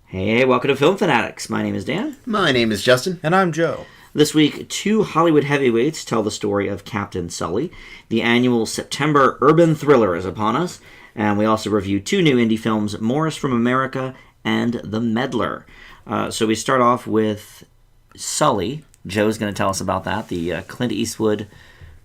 Hey, welcome to Film Fanatics. My name is Dan. My name is Justin. And I'm Joe. This week, two Hollywood heavyweights tell the story of Captain Sully. The annual September urban thriller is upon us, and we also review two new indie films, Morris from America and The Meddler. So we start off with Sully. Joe's going to tell us about that, the Clint Eastwood,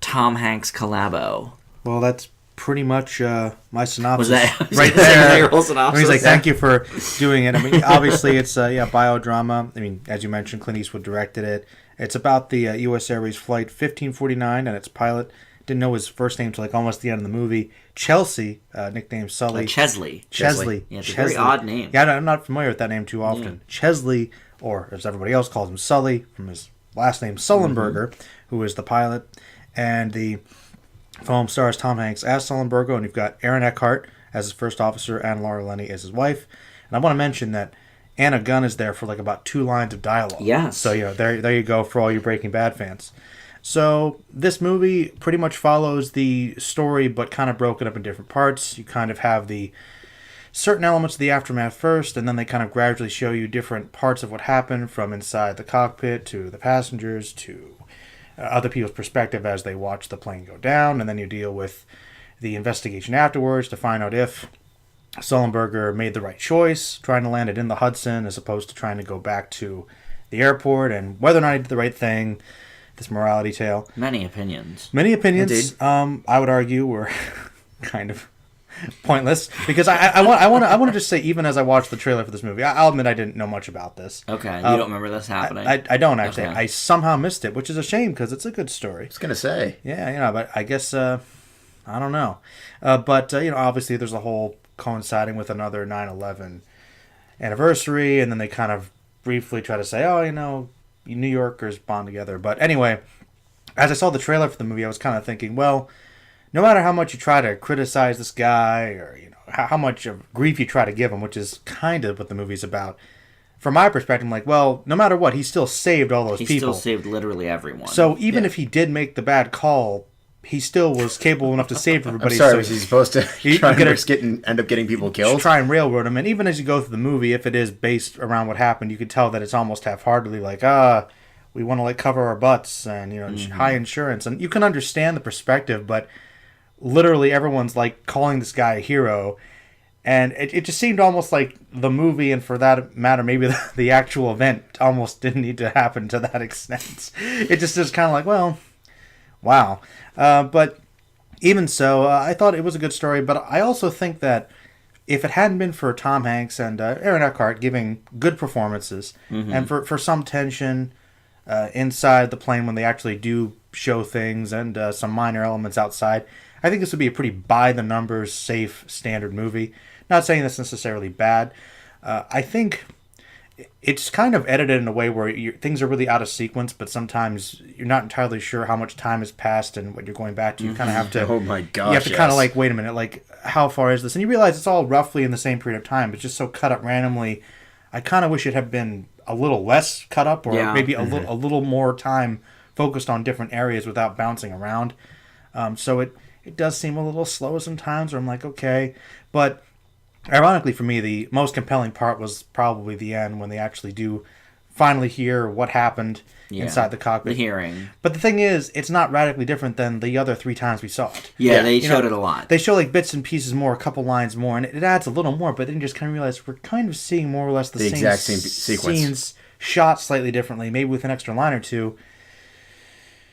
Tom Hanks collabo. Well, that's pretty much my synopsis. Was that right there? Your whole synopsis? He's like, thank you for doing it. I mean, obviously it's biodrama. I mean, as you mentioned, Clint Eastwood directed it. It's about the U.S. Airways Flight 1549 and its pilot. Didn't know his first name until like almost the end of the movie. Chelsea, nicknamed Sully. Chesley. Chesley. Yeah, it's a very odd name. Yeah, I'm not familiar with that name too often. Yeah. Chesley, or as everybody else calls him, Sully, from his last name Sullenberger, who is the pilot. And the film stars Tom Hanks as Sullenberger, and you've got Aaron Eckhart as his first officer and Laura Linney as his wife. And I want to mention that Anna Gunn is there for like about 2 lines of dialogue. Yes. So, there you go for all you Breaking Bad fans. So, this movie pretty much follows the story, but kind of broken up in different parts. You kind of have the certain elements of the aftermath first, and then they kind of gradually show you different parts of what happened, from inside the cockpit to the passengers to other people's perspective as they watch the plane go down, and then you deal with the investigation afterwards to find out if Sullenberger made the right choice, trying to land it in the Hudson as opposed to trying to go back to the airport, and whether or not he did the right thing. This morality tale. Many opinions. Indeed. I would argue were kind of pointless, because I want to just say, even as I watched the trailer for this movie, I'll admit I didn't know much about this. Okay, you don't remember this happening? I don't actually. Okay. I somehow missed it, which is a shame because it's a good story. I was gonna say. Yeah, but I guess I don't know. But obviously there's a whole coinciding with another 9/11 anniversary, and then they kind of briefly try to say, New Yorkers bond together. But anyway, as I saw the trailer for the movie, I was kind of thinking, well, no matter how much you try to criticize this guy, or how much of grief you try to give him, which is kind of what the movie's about, from my perspective, I'm like, well, no matter what, he still saved all those people. He still saved literally everyone. So even if he did make the bad call, he still was capable enough to save everybody. I'm sorry, was he supposed to end up getting people killed? Try and railroad him. And even as you go through the movie, if it is based around what happened, you could tell that it's almost half-heartedly like, we want to cover our butts and high insurance. And you can understand the perspective, but literally everyone's calling this guy a hero. And it just seemed almost like the movie, and for that matter, maybe the actual event almost didn't need to happen to that extent. It just is kind of like, well, wow. But even so, I thought it was a good story. But I also think that if it hadn't been for Tom Hanks and Aaron Eckhart giving good performances, and for some tension inside the plane when they actually do show things, and some minor elements outside, I think this would be a pretty by-the-numbers, safe, standard movie. Not saying that's necessarily bad. I think it's kind of edited in a way where things are really out of sequence, but sometimes you're not entirely sure how much time has passed and what you're going back to. You kind of have to... Oh my gosh, you have to kind of wait a minute, how far is this? And you realize it's all roughly in the same period of time. It's just so cut up randomly. I kind of wish it had been a little less cut up, or maybe a little more time focused on different areas without bouncing around. So it does seem a little slow sometimes, where I'm like, okay. But ironically for me, the most compelling part was probably the end, when they actually do finally hear what happened inside the cockpit. The hearing. But the thing is, it's not radically different than the other 3 times we saw it. Yeah, they showed it a lot. They show bits and pieces more, a couple lines more, and it adds a little more, but then you just kind of realize we're kind of seeing more or less the same exact same sequence. Scenes shot slightly differently, maybe with an extra line or two.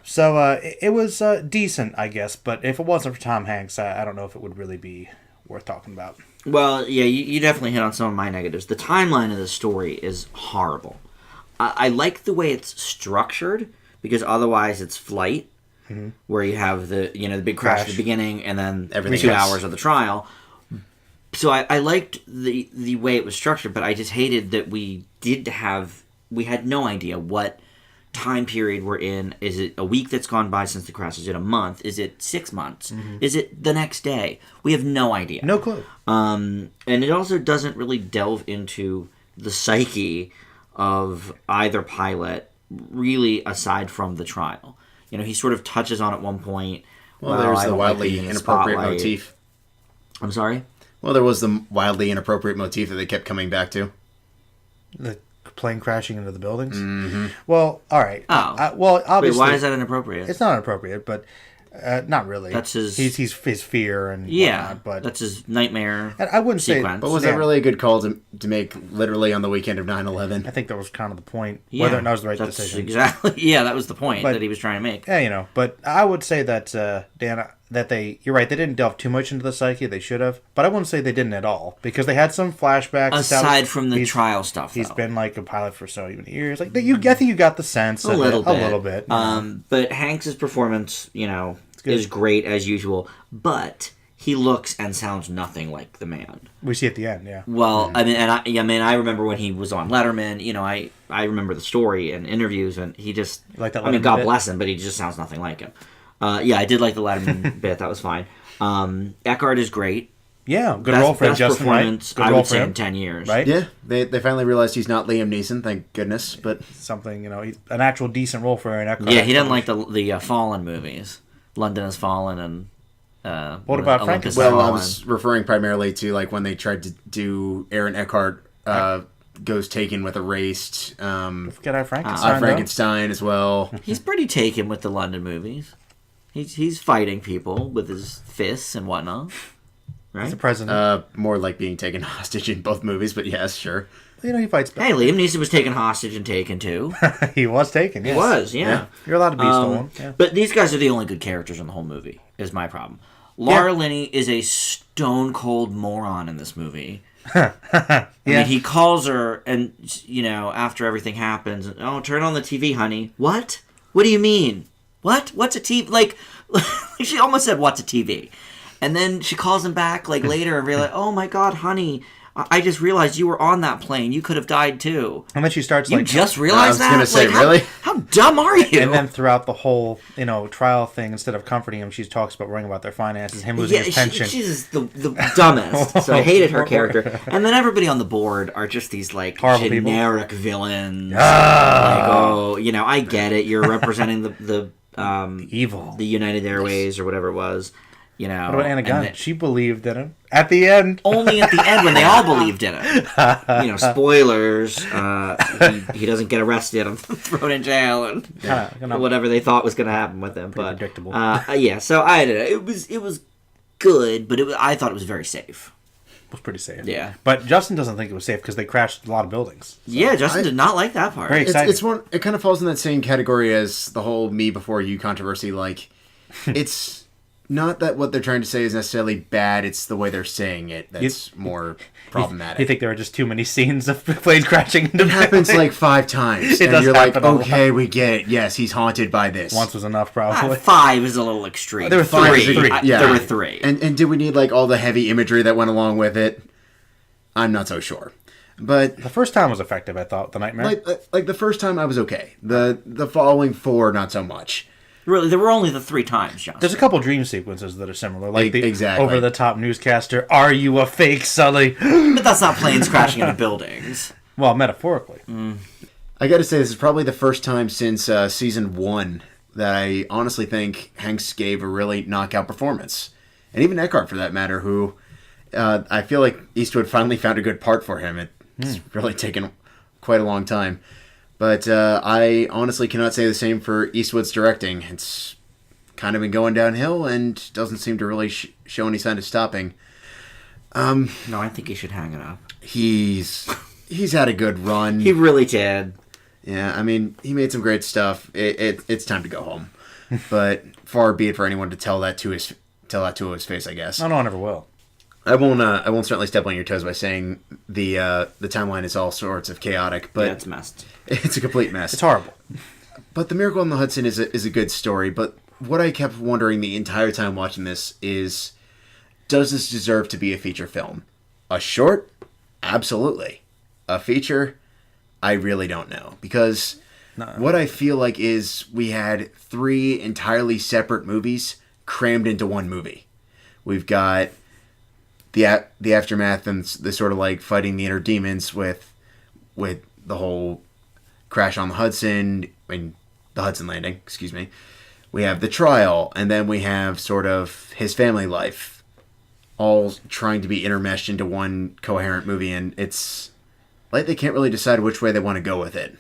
So it was decent, I guess, but if it wasn't for Tom Hanks, I don't know if it would really be worth talking about. Well, yeah, you definitely hit on some of my negatives. The timeline of the story is horrible. I like the way it's structured, because otherwise it's Flight, where you have the big crash at the beginning, and then everything 2 hours of the trial. So I liked the way it was structured, but I just hated that we had no idea what time period we're in. Is it a week that's gone by since the crash? Is it a month? Is it 6 months? Is it the next day? We have no idea. No clue. And it also doesn't really delve into the psyche of either pilot, really, aside from the trial. He sort of touches on at one point. Well, there's the wildly inappropriate motif. I'm sorry? Well, there was the wildly inappropriate motif that they kept coming back to. The plane crashing into the buildings. Mm-hmm. Well, all right. Oh, well, obviously, wait, why is that inappropriate? It's not inappropriate, but not really. That's his. He's his fear and whatnot, but that's his nightmare. And I wouldn't sequence. say. But was that really a good call to make literally on the weekend of 9/11? I think that was kind of the point. Whether or not it was the right decision. Exactly. Yeah, that was the point that he was trying to make. Yeah, but I would say that Dan, you're right. They didn't delve too much into the psyche. They should have, but I wouldn't say they didn't at all because they had some flashbacks. Aside from the trial stuff, he's been like a pilot for so many years. Like I think you got the sense a little bit. Yeah. But Hanks's performance, is great as usual, but he looks and sounds nothing like the man. We see at the end, yeah. Well, I remember when he was on Letterman. I remember the story and interviews, and he just like that. Letterman God bit? Bless him, but he just sounds nothing like him. I did like the Letterman bit. That was fine. Eckhart is great. Yeah, good role for him, Justin. Performance, right? I would say in 10 years. Right? Yeah, they finally realized he's not Liam Neeson, thank goodness. But something, he's an actual decent role for Aaron Eckhart. Yeah, he doesn't like the Fallen movies. London Has Fallen and what about Frankenstein? Well, I was referring primarily to like when they tried to do Aaron Eckhart goes taken with Erased. Forget our Frankenstein. Frankenstein as well. He's pretty taken with the London movies. He's fighting people with his fists and whatnot. Right? He's the president. More like being taken hostage in both movies, but yes, sure. He fights back. Hey, Liam Neeson was taken hostage and taken too. He was taken, yes. He was, yeah. You're allowed to be stolen. Yeah. But these guys are the only good characters in the whole movie, is my problem. Laura Linney is a stone-cold moron in this movie. I mean, he calls her, and, after everything happens, oh, turn on the TV, honey. What? What do you mean? What? What's a TV? Like, she almost said, what's a TV? And then she calls him back, later and realizes, oh, my God, honey, I just realized you were on that plane. You could have died, too. And then she starts, You just realized that? I was going to say, really? How dumb are you? And then throughout the whole, trial thing, instead of comforting him, she talks about worrying about their finances, him losing his pension. She's the dumbest. So I hated her character. And then everybody on the board are just these, horrible generic villains. I get it. You're representing the evil. The United Airways or whatever it was. What about Anna Gunn? She believed in him at the end. Only at the end when they all believed in him. Spoilers. He doesn't get arrested and thrown in jail and whatever they thought was going to happen with him. But predictable. So I don't know. It was good, but I thought it was very safe. It was pretty safe. Yeah. But Justin doesn't think it was safe because they crashed a lot of buildings. So. Yeah, Justin did not like that part. Very exciting. It kind of falls in that same category as the whole me before you controversy. It's not that what they're trying to say is necessarily bad, it's the way they're saying it that's more problematic. You think there are just too many scenes of planes crashing into It happens 5 times. It and you're like, okay, we get it. Yes, he's haunted by this. Once was enough, probably. 5 is a little extreme. There were 3. There were 3. And did we need all the heavy imagery that went along with it? I'm not so sure. But the first time was effective, I thought, the nightmare. Like the first time I was okay. The following 4, not so much. Really, there were only the 3 times, John. There's a couple dream sequences that are similar, like the exactly. over-the-top newscaster, "Are you a fake, Sully?" But that's not planes crashing into buildings. Well, metaphorically. I gotta say, this is probably the first time since season 1 that I honestly think Hanks gave a really knockout performance. And even Eckhart, for that matter, who I feel like Eastwood finally found a good part for him. It's really taken quite a long time. But I honestly cannot say the same for Eastwood's directing. It's kind of been going downhill and doesn't seem to really show any sign of stopping. No, I think he should hang it up. He's had a good run. He really did. Yeah, I mean, he made some great stuff. It's time to go home. But far be it for anyone to tell that to his face, I guess. No one ever will. I won't certainly step on your toes by saying the timeline is all sorts of chaotic, but it's messed. It's a complete mess. It's horrible. But The Miracle on the Hudson is a good story. But what I kept wondering the entire time watching this is, does this deserve to be a feature film? A short? Absolutely. A feature? I really don't know. Because what I feel like is we had 3 entirely separate movies crammed into one movie. We've got the aftermath and the sort of fighting the inner demons with the whole crash on the Hudson, the Hudson landing, excuse me. We have the trial, and then we have sort of his family life, all trying to be intermeshed into one coherent movie, and it's like they can't really decide which way they want to go with it.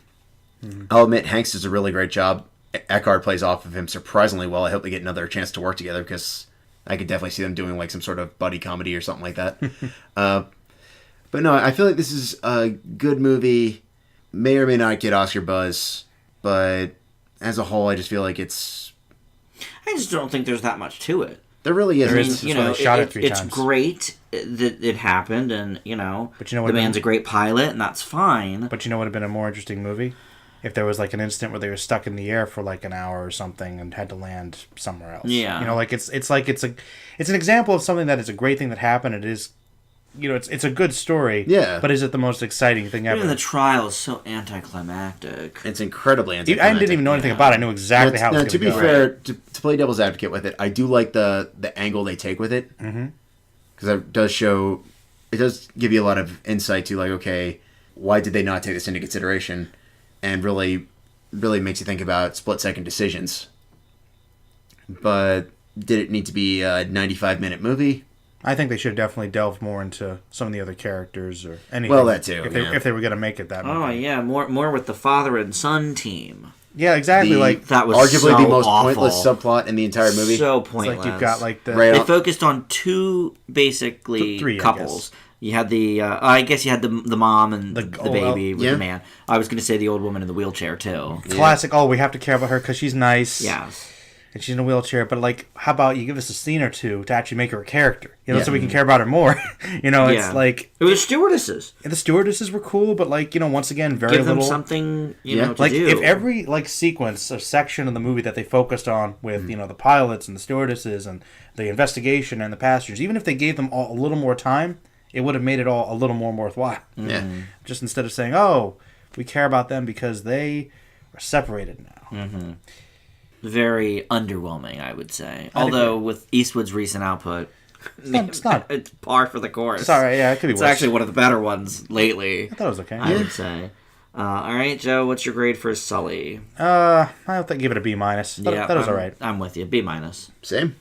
I'll admit Hanks does a really great job. Eckhart plays off of him surprisingly well. I hope they get another chance to work together because I could definitely see them doing like some sort of buddy comedy or something like that. But no, I feel like this is a good movie. May or may not get Oscar buzz, but as a whole, I just feel like it's... I just don't think there's that much to it. There really isn't. There is. You know, shot it 3 it's times. great that it happened, and But you know what the man's a great pilot, and that's fine. But you know what would have been a more interesting movie? If there was like an instant where they were stuck in the air for like an hour or something and had to land somewhere else. Yeah. You know, like it's an example of something that is a great thing that happened. It is, you know, it's a good story. Yeah. But is it the most exciting thing ever? Even the trial is so anticlimactic. It's incredibly I anticlimactic. didn't even know anything about it. I knew exactly how it was going to to be go. fair, to play devil's advocate with it, I do like the angle they take with it. Because it does show... It does give you a lot of insight to, like, okay, why did they not take this into consideration? And really makes you think about split-second decisions. But did it need to be a 95-minute movie? I think they should definitely delve more into some of the other characters or anything. Well, that too, If they were going to make it that movie. Oh yeah, more with the father and son team. Yeah, exactly. Like That was arguably so the most awful. pointless subplot in the entire movie. So it's pointless. like you've got like the... Right. They focused on two basically Three, I couples. You had the I guess you had the mom and the well, baby with yeah. the man. I was going to say the old woman in the wheelchair too. Classic, we have to care about her because she's nice. Yes. And she's in a wheelchair, but like, how about you give us a scene or two to actually make her a character, Yeah. so we can care about her more. It's like It was stewardesses. the stewardesses were cool, but like, once again, very Give them little. something, Yeah. to Like do. if every like sequence or section of the movie that they focused on with the pilots and the stewardesses and the investigation and the passengers, even if they gave them all a little more time, it would have made it all a little more worthwhile. Yeah. Just instead of saying, "Oh, we care about them because they are separated now." Very underwhelming, I would say. Although with Eastwood's recent output, It's not. it's par for the course. Sorry, yeah, it could be It's worse. actually one of the better ones lately, I thought it was okay. I would say. All right, Joe, what's your grade for Sully? I think give it a B minus. That was I'm- all right. I'm with you. B minus. Same.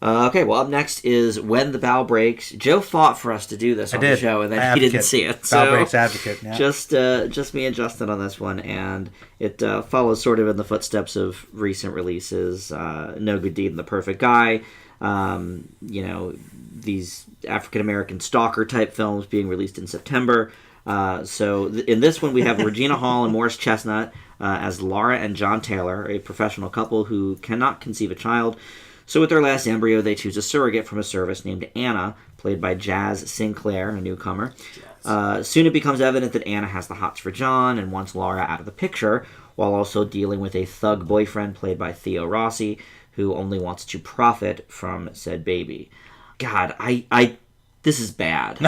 Okay, well, up next is When the Bough Breaks. Joe fought for us to do this on the did. show, and then he Advocate. didn't see it. Bough So Breaks advocate. Yeah. just me and Justin on this one, and it follows sort of in the footsteps of recent releases. No Good Deed and The Perfect Guy. These African American stalker type films being released in September. In this one, we have Regina Hall and Morris Chestnut as Laura and John Taylor, a professional couple who cannot conceive a child. So with their last embryo, they choose a surrogate from a service named Anna, played by Jazz Sinclair, a newcomer. Soon it becomes evident that Anna has the hots for John and wants Laura out of the picture, while also dealing with a thug boyfriend played by Theo Rossi, who only wants to profit from said baby. God, this is bad.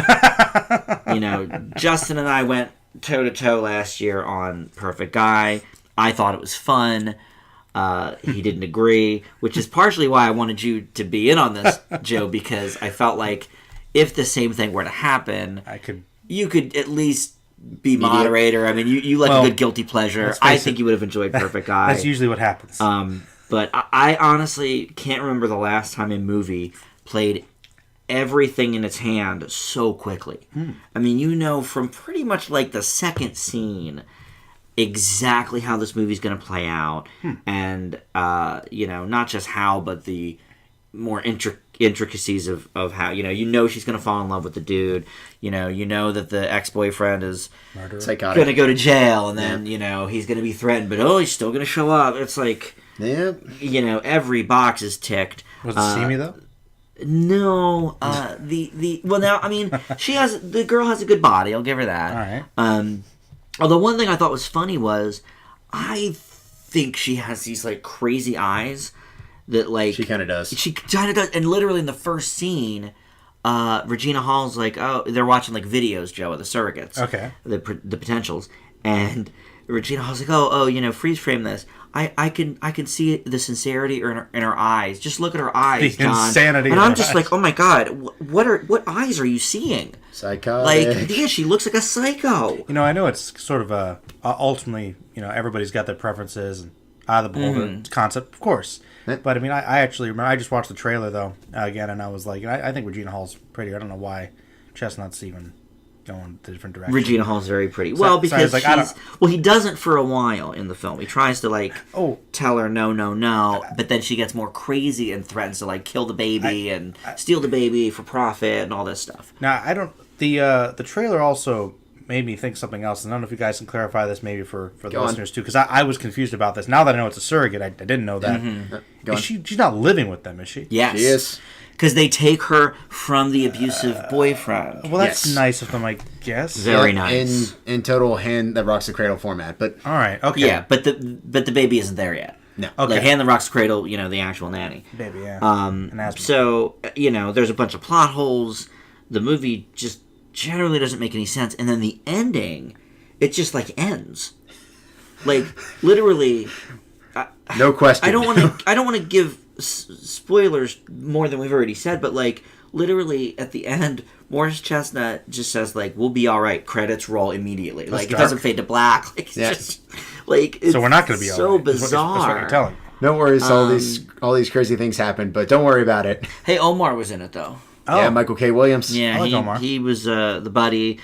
Justin and I went toe-to-toe last year on Perfect Guy. I thought it was fun. He didn't agree, which is partially why I wanted you to be in on this, Joe, because I felt like if the same thing were to happen, you could at least be moderator. I mean, you like a good guilty pleasure. I think you would have enjoyed Perfect Guy. That's usually what happens. But I honestly can't remember the last time a movie played everything in its hand so quickly. I mean, from pretty much like the second scene exactly how this movie's going to play out, and not just how, but the more intricacies of how she's going to fall in love with the dude. You know that the ex-boyfriend is going to go to jail, and then he's going to be threatened, but he's still going to show up. It's like every box is ticked. Was it steamy though? No, the girl has a good body. I'll give her that. All right. Although one thing I thought was funny was, I think she has these like crazy eyes that like She kind of does. She kind of does, and literally in the first scene, Regina Hall's like, they're watching like videos, Joe, of the surrogates, Okay. the potentials, and Regina Hall's like, freeze frame this. I can see the sincerity in her eyes. Just look at her eyes, The John. insanity and in I'm her just eyes. like, oh my god, what eyes are you seeing? Psychotic. Like, she looks like a psycho. I know it's sort of ultimately, everybody's got their preferences and the beholder concept, of course. But I mean, I actually remember, I just watched the trailer though again, and I was like, I think Regina Hall's pretty. I don't know why Chestnut's even going a different direction. Regina Hall's very pretty. Well, so because like, I don't- he doesn't for a while in the film. He tries to like tell her no, but then she gets more crazy and threatens to like kill the baby and steal the baby for profit and all this stuff. Now I don't. The trailer also made me think something else, and I don't know if you guys can clarify this maybe for the listeners too, because I was confused about this. Now that I know it's a surrogate, I didn't know that. Mm-hmm. She's not living with them, is she? Yes. She is. Because they take her from the abusive boyfriend. Well, that's nice of them, I guess. Very nice. In total Hand That Rocks the Cradle format, but all right, okay. Yeah, but the baby isn't there yet. no. Okay. Like Hand That Rocks the Cradle, the actual nanny. Baby, yeah. So, there's a bunch of plot holes. The movie just generally doesn't make any sense. And then the ending, it just, like, ends. Like, literally... No question. I don't want to give spoilers more than we've already said, but, like, literally, at the end, Morris Chestnut just says, like, we'll be all right. Credits roll immediately. Like, it doesn't fade to black. Like, it's just... Like, it's so we're not going to be so all right. bizarre. That's what you're telling. No worries, all these crazy things happen, but don't worry about it. Hey, Omar was in it, though. Oh. Yeah, Michael K. Williams. Yeah, I like Omar. he was the buddy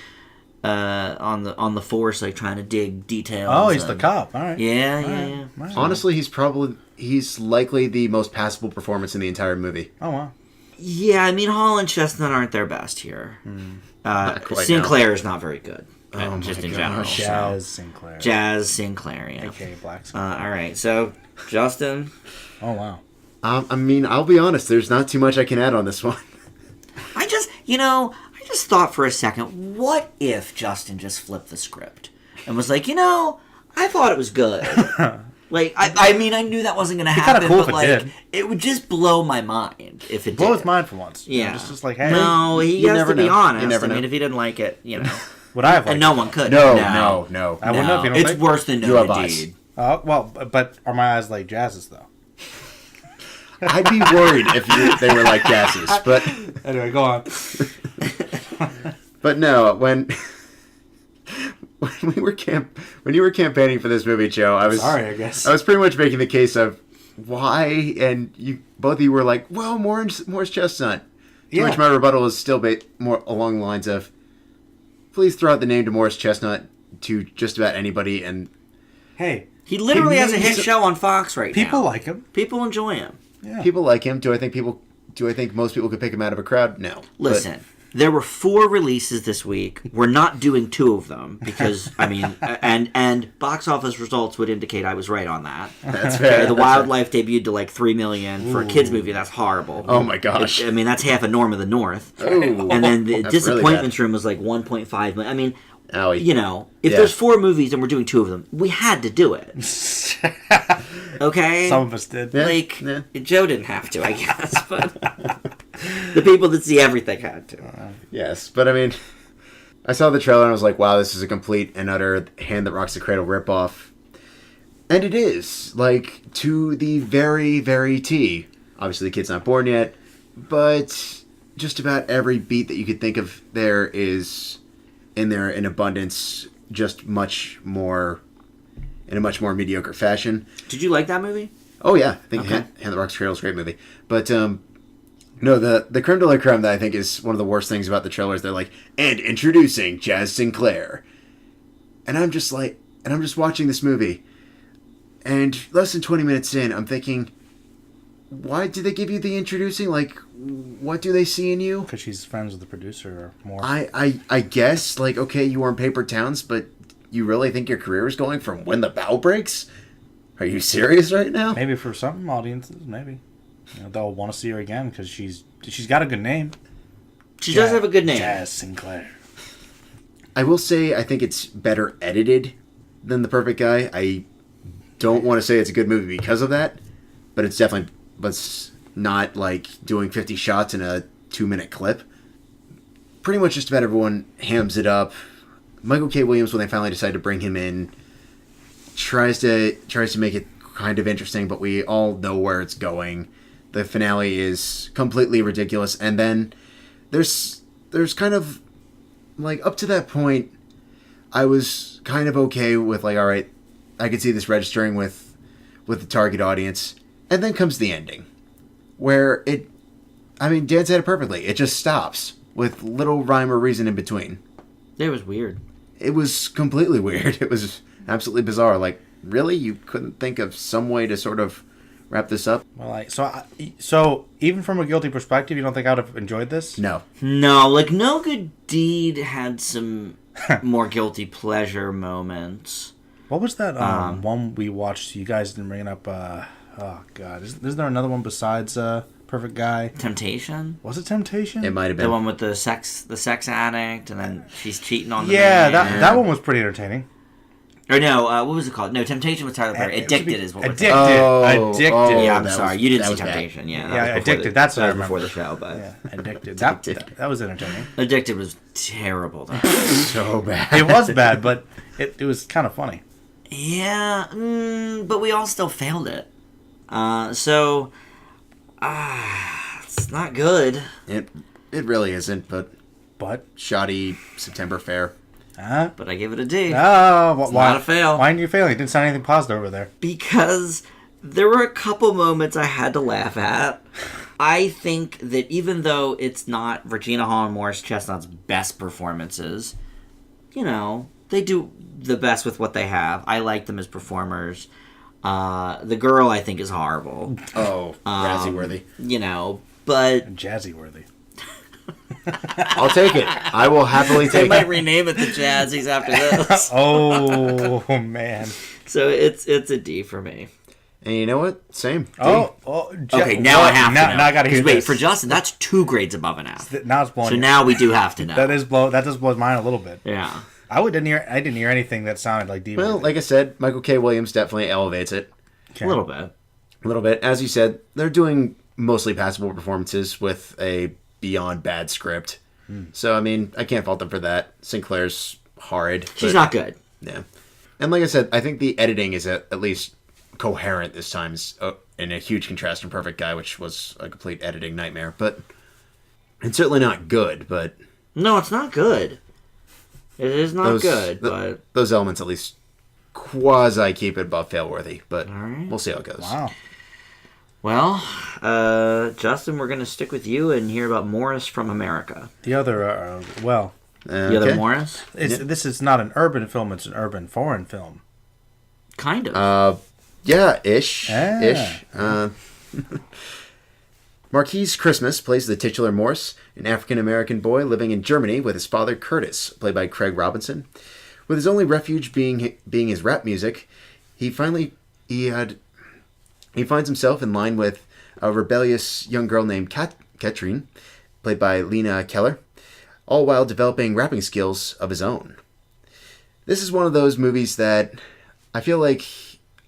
on the force, like trying to dig details. Oh, he's the cop. All right. Yeah. Right. Honestly, he's likely the most passable performance in the entire movie. Oh, wow. Yeah, I mean, Hall and Chestnut aren't their best here. quite, Sinclair is not very good. Oh just my in gosh. general. Jazz Sinclair. Jazz Sinclair, yeah. A.K.A. Black Sinclair. All right, so Justin. Oh, wow. I mean, I'll be honest. There's not too much I can add on this one. I just thought for a second, what if Justin just flipped the script and was like, I thought it was good. Like, I mean, I knew that wasn't going to happen, cool but, if it like, did. it would just blow my mind if it Blow did. his mind for once. Yeah. Just like, hey. No, he You has never to be know. honest. You never I mean, know. if he didn't like it, Would I have liked and no it? one could. No. I wouldn't have, you don't It's think? worse than You no have eyes. indeed. Well, but are my eyes like Jazz's, though? I'd be worried if they were like gases, but Anyway, go on. but no, when you were campaigning for this movie, Joe, I was Sorry, I guess. I was pretty much making the case of why, and both of you were like, well, Morris Chestnut. To which my rebuttal is still more along the lines of, please throw out the name to Morris Chestnut to just about anybody, and Hey, He literally He has a needs hit to- show on Fox right now. people like him. People enjoy him. Yeah. people like him. Do I think most people could pick him out of a crowd? No. Listen, there were 4 releases this week. We're not doing 2 of them because, I mean, and box office results would indicate I was right on that. That's fair. The That's Wildlife debuted to like 3 million for a kids movie. That's horrible. Oh my gosh. I mean, that's half of Norm of the North. Ooh. And then the That's Disappointments Room was like 1.5 million. I mean, Owie. if Yeah. there's 4 movies and we're doing 2 of them, we had to do it. Okay? Some of us did. Yeah. Like, Yeah. Joe didn't have to, I guess, but the people that see everything had to. Yes, but I mean, I saw the trailer and I was like, wow, this is a complete and utter Hand That Rocks the Cradle ripoff. And it is, like, to the very, very T. Obviously, the kid's not born yet, but just about every beat that you could think of there is in there in abundance, just much more, in a much more mediocre fashion. Did you like that movie? Oh, yeah. I think Okay. Hand That Rocks the Cradle is a great movie. But, no, the creme de la creme that I think is one of the worst things about the trailers, they're like, and introducing Jazz Sinclair. And I'm just watching this movie, and less than 20 minutes in, I'm thinking, why did they give you the introducing? Like, what do they see in you? Because she's friends with the producer or more. I guess, like, okay, you were in Paper Towns, but you really think your career is going from When the Bough Breaks? Are you serious right now? Maybe for some audiences, maybe. They'll want to see her again because she's got a good name. She does have a good name. Jazz Sinclair. I will say I think it's better edited than The Perfect Guy. I don't want to say it's a good movie because of that, but it's not like doing 50 shots in a 2-minute clip. Pretty much just about everyone hams it up. Michael K. Williams, when they finally decide to bring him in, tries to make it kind of interesting, but we all know where it's going. The finale is completely ridiculous, and then there's kind of, like, up to that point, I was kind of okay with, like, all right, I could see this registering with the target audience, and then comes the ending, where Dan said it perfectly. It just stops with little rhyme or reason in between. It was weird. It was completely weird. It was absolutely bizarre. Like, really? You couldn't think of some way to sort of wrap this up? Well, so even from a guilty perspective, you don't think I would have enjoyed this? No. No, like, No Good Deed had some more guilty pleasure moments. What was that one we watched? You guys didn't bring it up. Oh, God. Is there another one besides Perfect Guy? Temptation? Was it Temptation? It might have been. The one with the sex addict, and then she's cheating on the Yeah, man. that one was pretty entertaining. Or no, what was it called? No, Temptation with Tyler Perry. Addicted is what we're Addicted. talking Addicted. Yeah, I'm that sorry. was- You didn't that see was bad. Temptation. Yeah, Yeah, was before Addicted. That's what I was remember. before the show, but Yeah, Addicted. That was entertaining. Addicted was terrible, though. So bad. It was bad, but it was kind of funny. Yeah, but we all still failed it. It's not good. It really isn't, but But shoddy September fare. But I give it a D. why not a fail. Why didn't you fail? You didn't sound anything positive over there. Because there were a couple moments I had to laugh at. I think that even though it's not Regina Hall and Morris Chestnut's best performances, they do the best with what they have. I like them as performers. The girl, I think, is horrible. Oh, Razzie worthy. But Jazzy worthy. I'll take it. I will happily they take might it. rename it the Jazzies after this. Oh man. So it's a D for me. And you know what? Same. D. Okay, now I have to know. Now I gotta hear 'Cause wait, this. for Justin, that's 2 grades above an F. Now it's blowing. So you. now we do have to know. That does blow mine a little bit. Yeah. I didn't hear anything that sounded like D. Well, worthy. like I said, Michael K. Williams definitely elevates it Okay. A little bit. a little bit. As you said, they're doing mostly passable performances with a beyond bad script. So, I mean, I can't fault them for that. Sinclair's horrid. She's but- not good. Yeah. And like I said, I think the editing is at least coherent this time, in a huge contrast from Perfect Guy, which was a complete editing nightmare. But it's certainly not good, but No, it's not good. It is not those, good, but those elements at least quasi keep it above fail-worthy. But right. we'll see how it goes. Wow. well, Justin, we're going to stick with you and hear about Morris from America. The other, The other Okay. Morris? this is not an urban film; it's an urban foreign film. Kind of. Yeah, ish. Ah. Ish. Marquise Christmas plays the titular Morse, an African-American boy living in Germany with his father Curtis, played by Craig Robinson. With his only refuge being his rap music, he finds himself in line with a rebellious young girl named Katrine, played by Lena Keller, all while developing rapping skills of his own. This is one of those movies that I feel like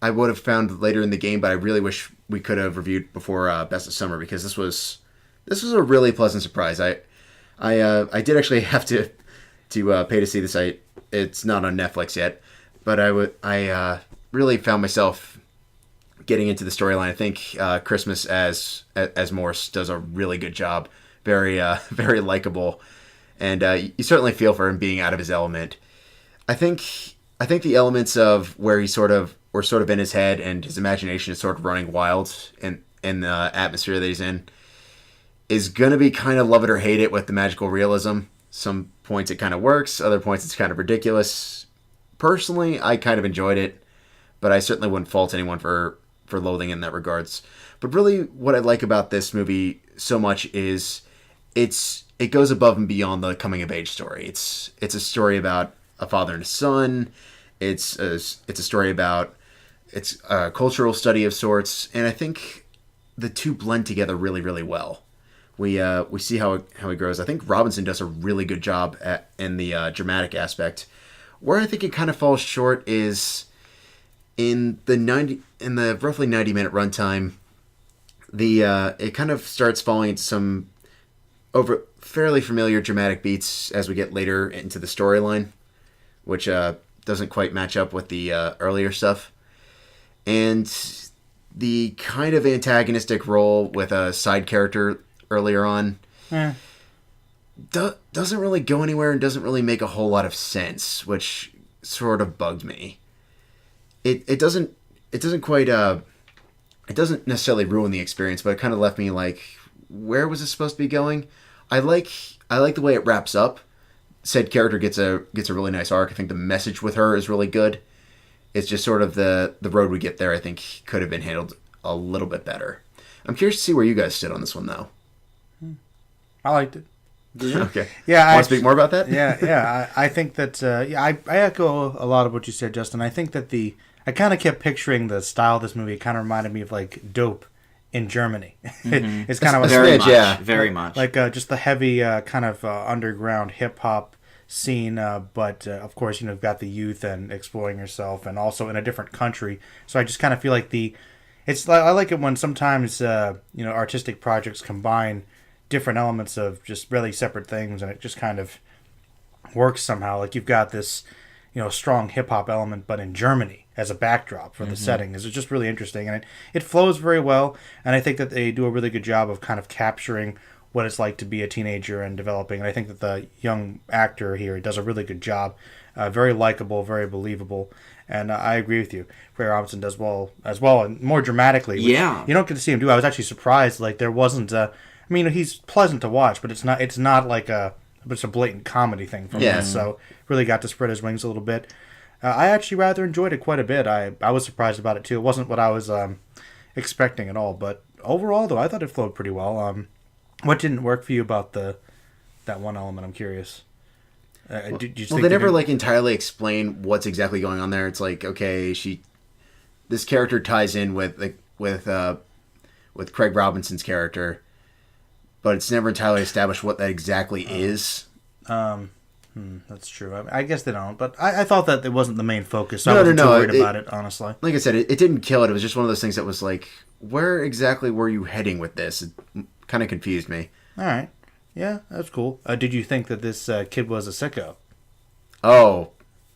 I would have found later in the game, but I really wish we could have reviewed before Best of Summer, because this was a really pleasant surprise. I did actually have to pay to see this. It's not on Netflix yet, but I really found myself getting into the storyline. I think Christmas as Morse does a really good job. Very very likable, and you certainly feel for him being out of his element. I think the elements of where he sort of in his head and his imagination is sort of running wild in the atmosphere that he's in is going to be kind of love it or hate it with the magical realism. Some points it kind of works, other points it's kind of ridiculous. Personally, I kind of enjoyed it, but I certainly wouldn't fault anyone for loathing in that regards. But really what I like about this movie so much is it goes above and beyond the coming of age story. It's a story about a father and a son. It's a story about it's a cultural study of sorts, and I think the two blend together really, really well. We see how it grows. I think Robinson does a really good job in the dramatic aspect. Where I think it kind of falls short is in the roughly 90-minute runtime. It kind of starts falling into some fairly familiar dramatic beats as we get later into the storyline, which doesn't quite match up with the earlier stuff. And the kind of antagonistic role with a side character earlier on doesn't really go anywhere and doesn't really make a whole lot of sense, which sort of bugged me. It doesn't necessarily ruin the experience, but it kind of left me like, where was it supposed to be going? I like the way it wraps up, said character gets a really nice arc. I think the message with her is really good. It's just sort of the road we get there, I think, could have been handled a little bit better. I'm curious to see where you guys stood on this one, though. I liked it. Okay. Yeah. Want to speak more about that? Yeah. I think that, I echo a lot of what you said, Justin. I think that I kind of kept picturing the style of this movie. It kind of reminded me of, like, Dope in Germany. It's kind of very much. Like just the heavy kind of underground hip-hop scene, but of course, you've got the youth and exploring yourself, and also in a different country. So I just kind of feel like I like it when sometimes artistic projects combine different elements of just really separate things, and it just kind of works somehow. Like you've got this strong hip-hop element, but in Germany as a backdrop for the setting. Is just really interesting, and it flows very well, and I think that they do a really good job of kind of capturing what it's like to be a teenager and developing. And I think that the young actor here does a really good job. Very likable, very believable. And I agree with you. Ray Robinson does well as well, and more dramatically. Yeah. You don't get to see him do. I was actually surprised. Like there wasn't he's pleasant to watch, but it's not like it's a blatant comedy thing for me. So really got to spread his wings a little bit. I actually rather enjoyed it quite a bit. I was surprised about it too. It wasn't what I was expecting at all. But overall, though, I thought it flowed pretty well. What didn't work for you about that one element? I'm curious. Did you they never entirely explain what's exactly going on there. It's like, okay, this character ties in with Craig Robinson's character, but it's never entirely established what that exactly is. That's true. I guess they don't, but I thought that it wasn't the main focus. So I wasn't too worried about it, honestly. Like I said, it didn't kill it. It was just one of those things that was like, where exactly were you heading with this? It kind of confused me. All right. Yeah, that's cool. Did you think that this kid was a sicko? Oh,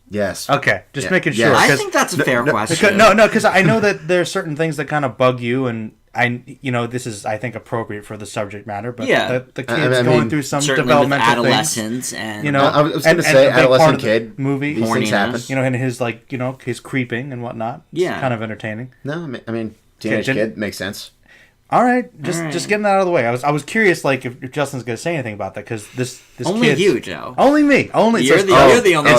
yes. Okay, just making sure. I think that's a fair question. Because I know that there's certain things that kind of bug you, and this is, I think, appropriate for the subject matter. But the kid's going through some developmental adolescence, things, and I was going to say adolescent kid movie. These things happen. And his creeping and whatnot. It's kind of entertaining. No, I mean teenage kid makes sense. All right, just getting that out of the way. I was curious, if Justin's going to say anything about that, because this only you, Joe. Only me. You're the only.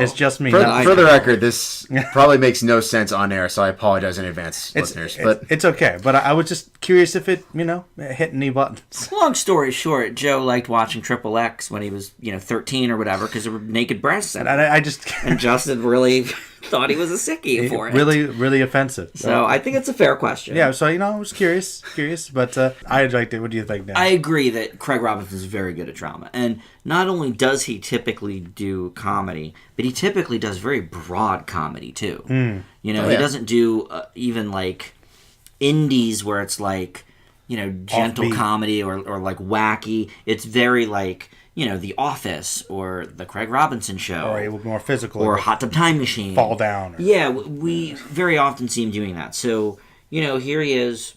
It's just me. For the record, this probably makes no sense on air, so I apologize in advance, listeners. But it's okay. But I was just curious if it hit any buttons. Long story short, Joe liked watching Triple X when he was 13 or whatever, because there were naked breasts, and Justin really thought he was a sickie for it. Really, really offensive. So I think it's a fair question. Yeah. So I was curious, but I liked it. What do you think now? I agree that Craig Robinson is very good at drama, and not only does he typically do comedy, but he typically does very broad comedy too. He doesn't do even like indies where it's like gentle Offbeat comedy or like wacky. It's very like The Office or The Craig Robinson Show, or a more physical, or Hot Tub Time Machine, Fall Down. Yeah, we very often see him doing that. So here he is.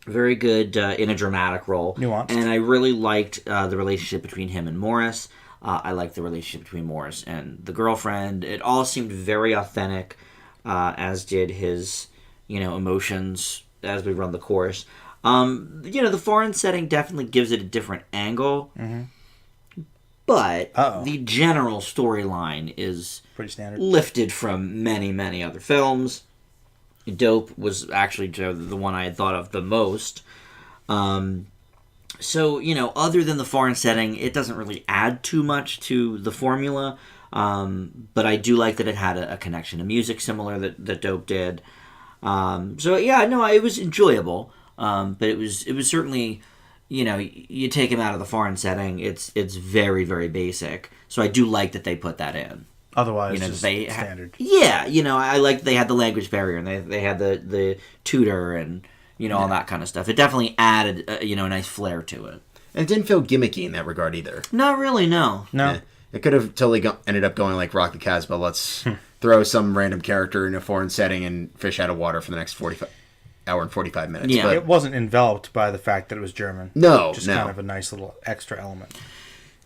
Very good in a dramatic role. Nuanced. And I really liked the relationship between him and Morris. I liked the relationship between Morris and the girlfriend. It all seemed very authentic, as did his, emotions as we run the course. The foreign setting definitely gives it a different angle. Mm-hmm. But the general storyline is pretty standard, lifted from many, many other films. Dope was actually the one I had thought of the most. So, other than the foreign setting, it doesn't really add too much to the formula. But I do like that it had a connection to music similar that Dope did. It was enjoyable. But it was certainly, you take him out of the foreign setting, it's very, very basic. So I do like that they put that in. Otherwise, just standard. I like they had the language barrier, and they had the tutor and all that kind of stuff. It definitely added a nice flair to it. And it didn't feel gimmicky in that regard either. Not really, no. Yeah. It could have totally ended up going like Rock the Casbah. Let's throw some random character in a foreign setting and fish out of water for the next hour and 45 minutes. Yeah, but it wasn't enveloped by the fact that it was German. Just kind of a nice little extra element.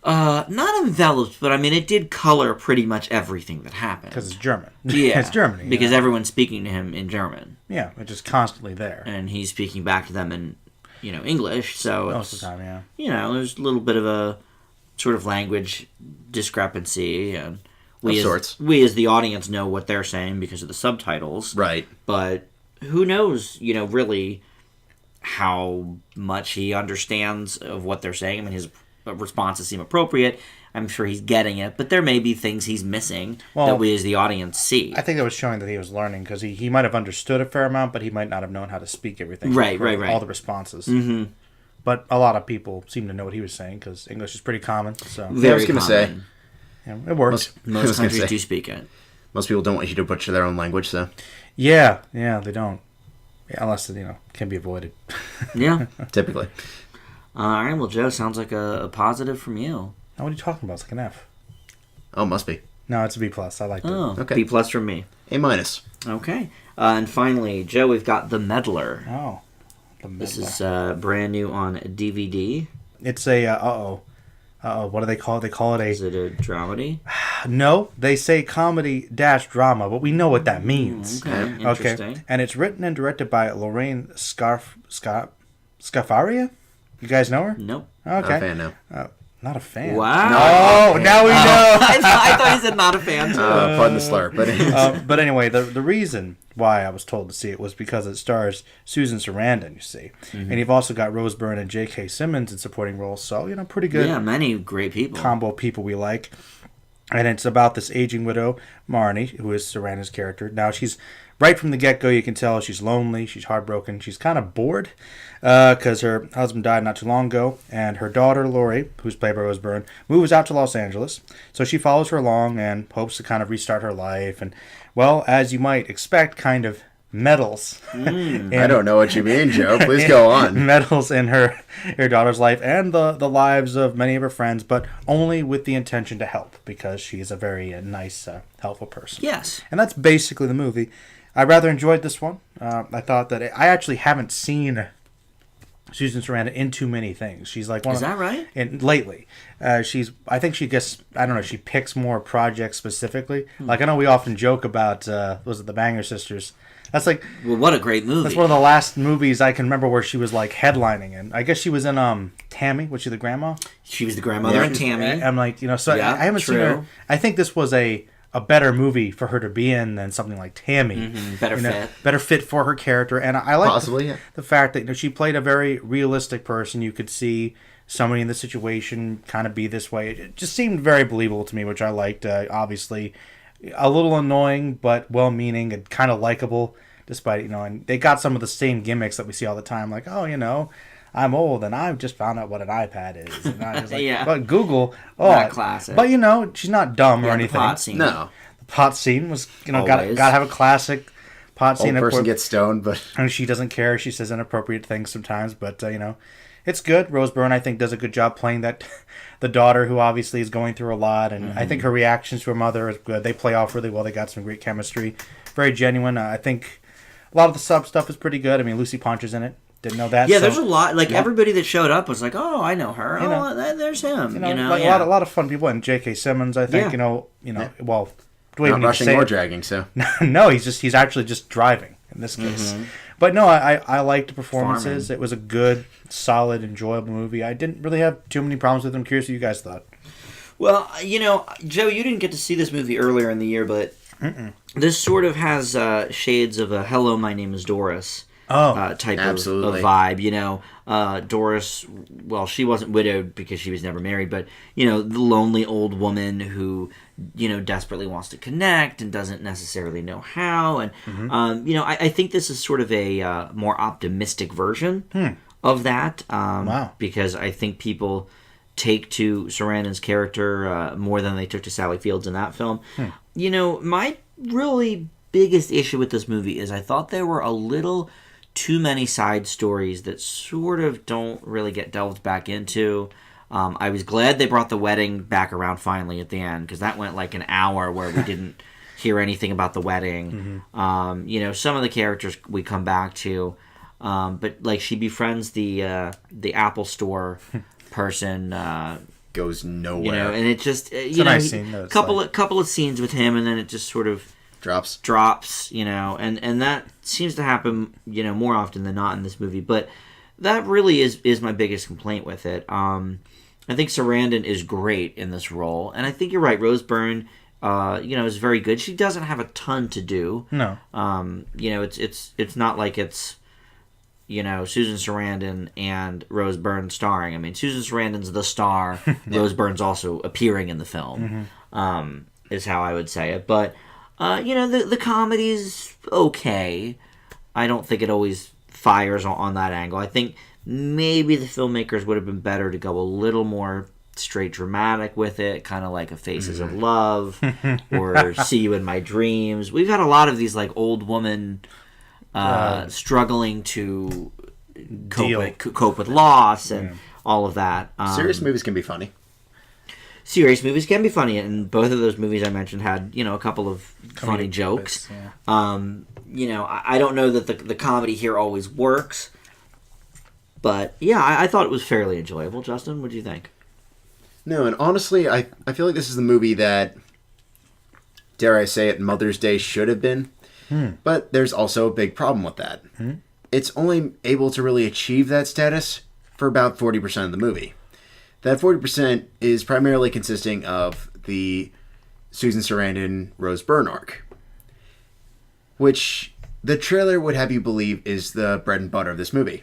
Not enveloped, but it did color pretty much everything that happened. Because it's German. Yeah. It's Germany. Because everyone's speaking to him in German. Yeah, it's just constantly there. And he's speaking back to them in, English, so most of the time, yeah. There's a little bit of a sort of language discrepancy, and we as the audience know what they're saying because of the subtitles. Right. But who knows, really how much he understands of what they're saying. I mean, his responses seem appropriate. I'm sure he's getting it, but there may be things he's missing that we as the audience see. I think that was showing that he was learning, because he might have understood a fair amount, but he might not have known how to speak everything. Right. All the responses. Mm-hmm. But a lot of people seem to know what he was saying, because English is pretty common. So I was going to say. Yeah, it works. Most countries do speak it. Most people don't want you to butcher their own language, so. Yeah, they don't. Yeah, unless it, can be avoided. Yeah. Typically. All right, well, Joe, sounds like a positive from you. Now, what are you talking about? It's like an F. Oh, must be. No, it's a B+. I liked it. Oh, okay. B+ from me. A-. Okay. And finally, Joe, we've got The Meddler. Oh, The Meddler. This is brand new on DVD. It's a, what do they call it? They call it a... Is it a dramedy? No, they say comedy-drama, but we know what that means. Okay, interesting. Okay. And it's written and directed by Lorraine Scafaria? You guys know her? Nope. Okay. Not a fan, no. Not a fan. Wow. No, now we know. I thought he said not a fan, too. Pardon the slur. But anyway, the reason why I was told to see it was because it stars Susan Sarandon, you see. Mm-hmm. And you've also got Rose Byrne and J.K. Simmons in supporting roles, so, pretty good. Yeah, many great people. Combo people we like. And it's about this aging widow, Marnie, who is Sarandon's character. Now, she's, right from the get-go, you can tell she's lonely, she's heartbroken, she's kind of bored, because her husband died not too long ago, and her daughter, Lori, who's played by Rose Byrne, moves out to Los Angeles. So she follows her along and hopes to kind of restart her life, and, well, as you might expect, kind of meddles. I don't know what you mean, Joe. Please go on. Meddles in her daughter's life and the lives of many of her friends, but only with the intention to help, because she is a very nice, helpful person. Yes. And that's basically the movie. I rather enjoyed this one. I thought that I actually haven't seen Susan Sarandon in too many things. She's like one. Is that right? And lately, I think she gets. I don't know. She picks more projects specifically. Like I know we often joke about. Was it the Banger Sisters? That's like. Well, what a great movie. That's one of the last movies I can remember where she was like headlining in. I guess she was in Tammy. Was she the grandma? She was the grandmother in Tammy. I'm like, so yeah, I haven't seen her. I think this was a better movie for her to be in than something like Tammy. Mm-hmm. Better fit for her character. And I like possibly the fact that she played a very realistic person. You could see somebody in the situation kind of be this way. It just seemed very believable to me, which I liked. Obviously, a little annoying, but well-meaning and kind of likable, despite, and they got some of the same gimmicks that we see all the time, like, I'm old and I've just found out what an iPad is. And I was like, yeah. But Google, not classic. But she's not dumb or anything. The pot scene. No. The pot scene was, gotta have a classic pot scene. Old person gets stoned, but and she doesn't care. She says inappropriate things sometimes, but it's good. Rose Byrne, I think, does a good job playing that the daughter who obviously is going through a lot, and I think her reactions to her mother is good. They play off really well. They got some great chemistry, very genuine. I think a lot of the sub stuff is pretty good. I mean, Lucy Poncher's in it. Didn't know that. Yeah, there's a lot. Like everybody that showed up was like, "Oh, I know her. There's him." A lot of fun people, and J.K. Simmons. I think Well, do we not rushing or dragging. So no, he's actually just driving in this case. Mm-hmm. But no, I liked the performances. Farming. It was a good, solid, enjoyable movie. I didn't really have too many problems with it. I'm curious what you guys thought. Well, Joe, you didn't get to see this movie earlier in the year, but this sort of has shades of a "Hello, my name is Doris." Type of vibe, Doris, well, she wasn't widowed because she was never married, but, the lonely old woman who, desperately wants to connect and doesn't necessarily know how. And, I think this is sort of a more optimistic version of that. Wow. Because I think people take to Sarandon's character more than they took to Sally Fields in that film. My really biggest issue with this movie is I thought there were a little too many side stories that sort of don't really get delved back into. I was glad they brought the wedding back around finally at the end, because that went like an hour where we didn't hear anything about the wedding. Some of the characters we come back to, but like she befriends the Apple Store person. Goes nowhere. And it just it's a nice scene. Couple of scenes with him, and then it just sort of drops, and that seems to happen, more often than not in this movie. But that really is my biggest complaint with it. And I think Sarandon is great in this role, and I think you're right. Rose Byrne, is very good. She doesn't have a ton to do. No. It's not like it's Susan Sarandon and Rose Byrne starring. I mean, Susan Sarandon's the star. Rose Byrne's also appearing in the film. Is how I would say it. But the comedy's okay. I don't think it always fires on that angle. I think maybe the filmmakers would have been better to go a little more straight dramatic with it, kind of like a Faces of Love or See You in My Dreams. We've had a lot of these like old woman struggling to cope with loss and all of that. Serious movies can be funny. Serious movies can be funny, and both of those movies I mentioned had a couple of funny jokes. Bits, yeah. I don't know that the comedy here always works, but yeah, I thought it was fairly enjoyable. Justin, what do you think? No, and honestly, I feel like this is the movie that, dare I say it, Mother's Day should have been. But there's also a big problem with that. It's only able to really achieve that status for about 40% of the movie. That 40% is primarily consisting of the Susan Sarandon, Rose Byrne arc, which the trailer would have you believe is the bread and butter of this movie.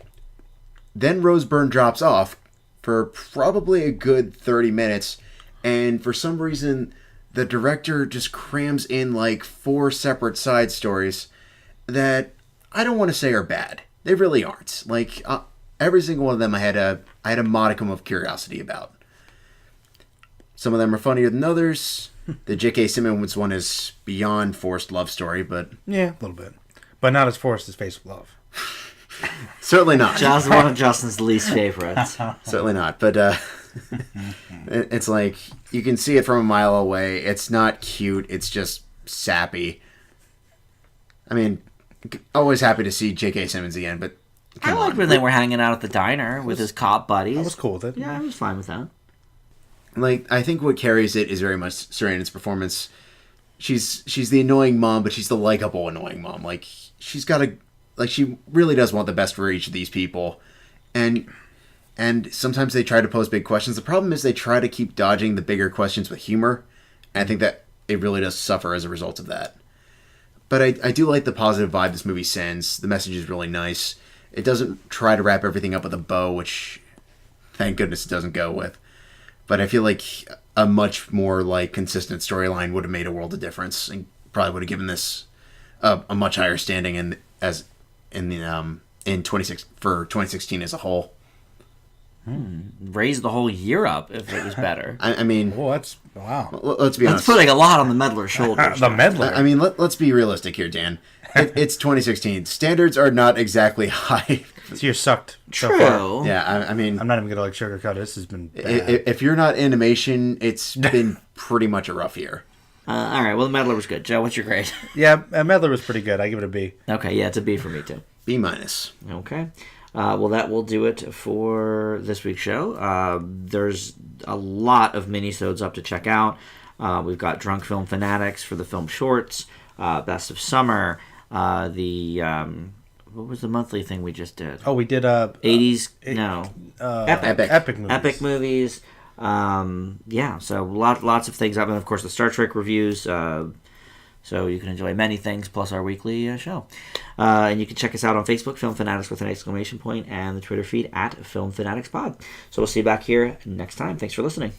Then Rose Byrne drops off for probably a good 30 minutes, and for some reason, the director just crams in like 4 separate side stories that I don't want to say are bad. They really aren't. Like, every single one of them I had a modicum of curiosity about. Some of them are funnier than others. The J.K. Simmons one is beyond forced love story, but... Yeah, a little bit. But not as forced as Face of Love. Certainly not. Just one of Justin's least favorites. Certainly not. But it's like, you can see it from a mile away. It's not cute. It's just sappy. I mean, always happy to see J.K. Simmons again, but... I liked when they were hanging out at the diner with his cop buddies. I was cool with it. Yeah, I was fine with that. Like, I think what carries it is very much Sarandon's performance. She's the annoying mom, but she's the likable annoying mom. Like, she's got she really does want the best for each of these people. And sometimes they try to pose big questions. The problem is they try to keep dodging the bigger questions with humor. And I think that it really does suffer as a result of that. But I do like the positive vibe this movie sends. The message is really nice. It doesn't try to wrap everything up with a bow, which thank goodness it doesn't go with. But I feel like a much more like consistent storyline would have made a world of difference, and probably would have given this a much higher standing in 2016 as a whole. Raise the whole year up if it was better. I mean, wow. Let's be honest. That's putting a lot on the Meddler's shoulders. The Meddler. I mean, let's be realistic here, Dan. It's 2016. Standards are not exactly high. So you're sucked so True. far. Yeah, I mean... I'm not even going to sugarcoat it. This has been bad. If you're not animation, it's been pretty much a rough year. All right, well, the Meddler was good. Joe, what's your grade? Yeah, Meddler was pretty good. I give it a B. Okay, yeah, it's a B for me, too. B-. Okay. Well, that will do it for this week's show. There's a lot of minisodes up to check out. We've got Drunk Film Fanatics for the film shorts, Best of Summer, what was the monthly thing we just did? Oh, we did 80s. Epic movies. Epic movies. Yeah, so lots of things up, and of course the Star Trek reviews. So you can enjoy many things plus our weekly show. And you can check us out on Facebook, Film Fanatics with an exclamation point, and the Twitter feed at Film Fanatics Pod. So we'll see you back here next time. Thanks for listening.